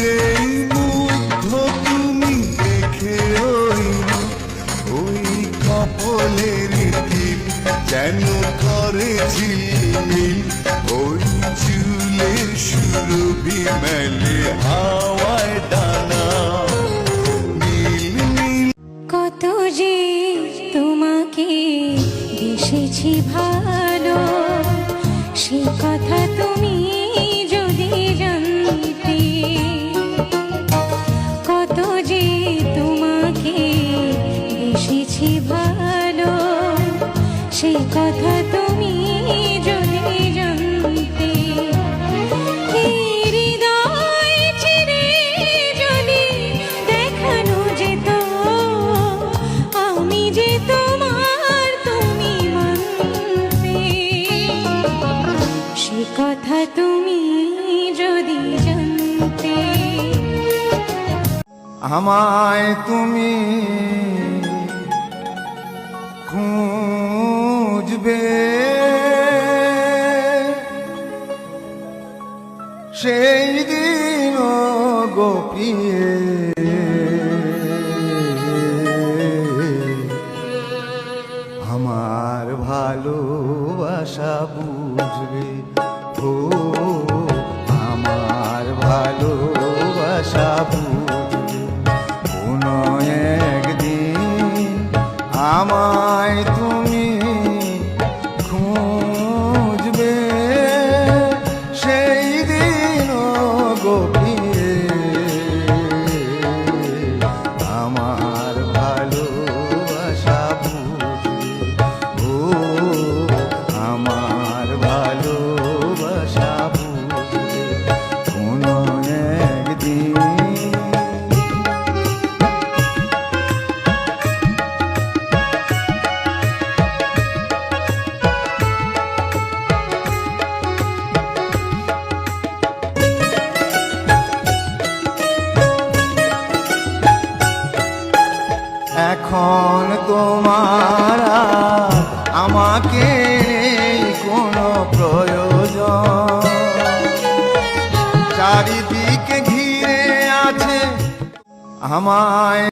এই মুগ্ধ তুমি দেখে ওই কপলের টিপ যেন করেছিলি ওই চুলের সুরভি মেলে হাওয়ায় ডানা নীল নীল। কত যে তোমাকে বেসেছি ভালো, সে কথা তুমি যদি জানতে। কত যে তোমাকে বেসেছি ভালো, সে কথা তুমি যদি জানতে। হৃদয় চিরে যদি দেখানো যেত আমি যে তোমার, তুমি মানতে। সে কথা তুমি যদি জানতে। আমায় তুমি খুঁজবে সেই দিন গোপিয়ে, আমার ভালোবাসা বুঝবে। ও আমার ভালোবাসা বুঝবে। কোনো একদিন আমায় তুমি খুঁজবে সেই দিন গোপিয়ে, আমার ভালোবাসা বুঝবে। ও আমার ভালোবাসা বুঝবে কোনো একদিন। এখন তোমার আমাকে নেই কোনো প্রয়োজন, চারিদিকে ঘিরে আছে আমায়।